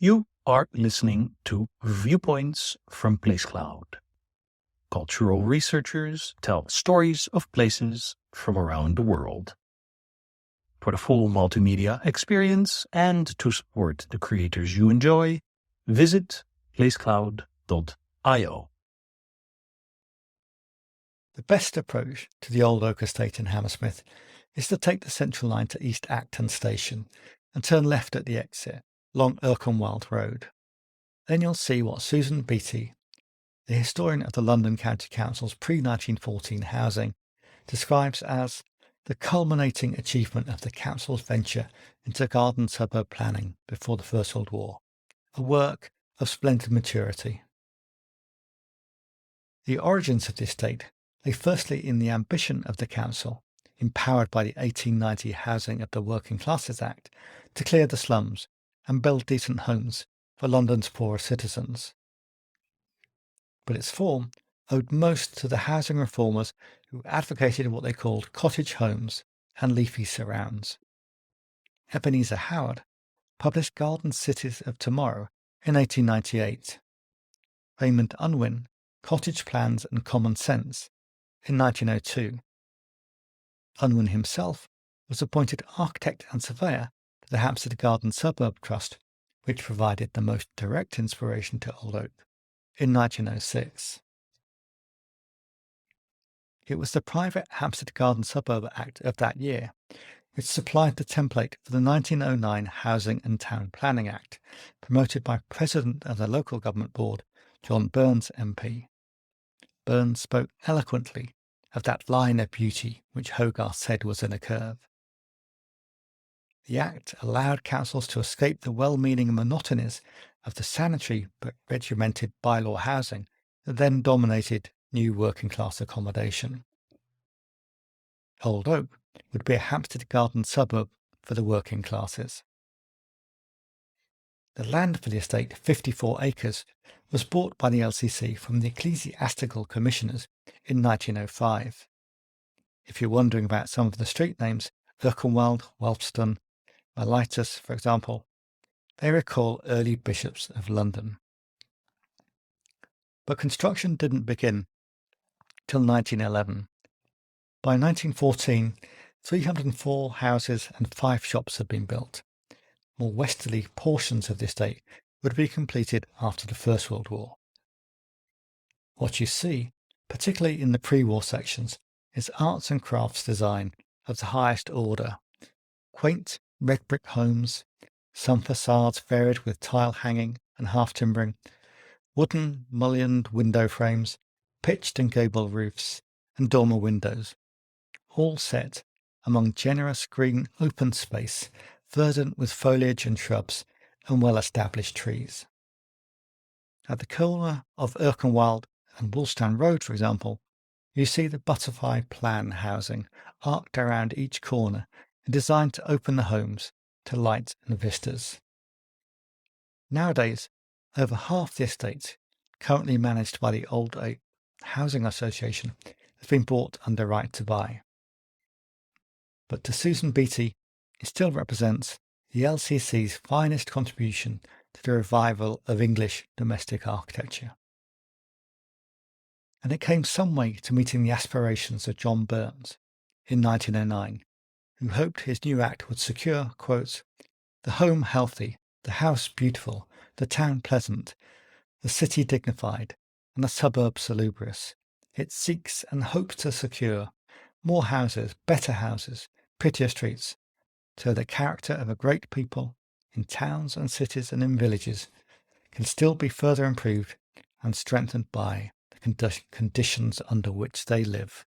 You are listening to Viewpoints from PlaceCloud. Cultural researchers tell stories of places from around the world. For the full multimedia experience and to support the creators you enjoy, visit placecloud.io. The best approach to the Old Oak Estate in Hammersmith is to take the Central Line to East Acton Station and turn left at the exit along Erkenwald Road. Then you'll see what Susan Beattie, the historian of the London County Council's pre-1914 housing, describes as the culminating achievement of the council's venture into garden suburb planning before the First World War, a work of splendid maturity. The origins of the estate lay firstly in the ambition of the council, empowered by the 1890 Housing of the Working Classes Act, to clear the slums and build decent homes for London's poorer citizens. But its form owed most to the housing reformers who advocated what they called cottage homes and leafy surrounds. Ebenezer Howard published Garden Cities of Tomorrow in 1898. Raymond Unwin, Cottage Plans and Common Sense in 1902. Unwin himself was appointed architect and surveyor to the Hampstead Garden Suburb Trust, which provided the most direct inspiration to Old Oak, in 1906. It was the private Hampstead Garden Suburb Act of that year which supplied the template for the 1909 Housing and Town Planning Act, promoted by President of the Local Government Board, John Burns MP. Burns spoke eloquently of that line of beauty which Hogarth said was in a curve. The Act allowed councils to escape the well-meaning monotonies of the sanitary but regimented bylaw housing that then dominated new working-class accommodation. Old Oak would be a Hampstead Garden suburb for the working classes. The land for the estate, 54 acres, was bought by the LCC from the Ecclesiastical Commissioners in 1905. If you're wondering about some of the street names, Erkenwald, Whelpston, Miletus, for example, they recall early bishops of London. But construction didn't begin till 1911. By 1914, 304 houses and 5 shops had been built. More westerly portions of the estate would be completed after the First World War. What you see, particularly in the pre-war sections, is arts and crafts design of the highest order. Quaint red brick homes, some facades varied with tile hanging and half timbering, wooden mullioned window frames, pitched and gable roofs, and dormer windows, all set among generous green open space, verdant with foliage and shrubs and well-established trees. At the corner of Erkenwald and Woolstan Road, for example, you see the butterfly plan housing arced around each corner and designed to open the homes to light and vistas. Nowadays, over half the estate, currently managed by the Old Oak Housing Association, has been bought under right to buy. But to Susan Beattie, it still represents the LCC's finest contribution to the revival of English domestic architecture. And it came some way to meeting the aspirations of John Burns in 1909, who hoped his new act would secure, quote, the home healthy, the house beautiful, the town pleasant, the city dignified, and the suburb salubrious. It seeks and hopes to secure more houses, better houses, prettier streets, so the character of a great people in towns and cities and in villages can still be further improved and strengthened by the conditions under which they live.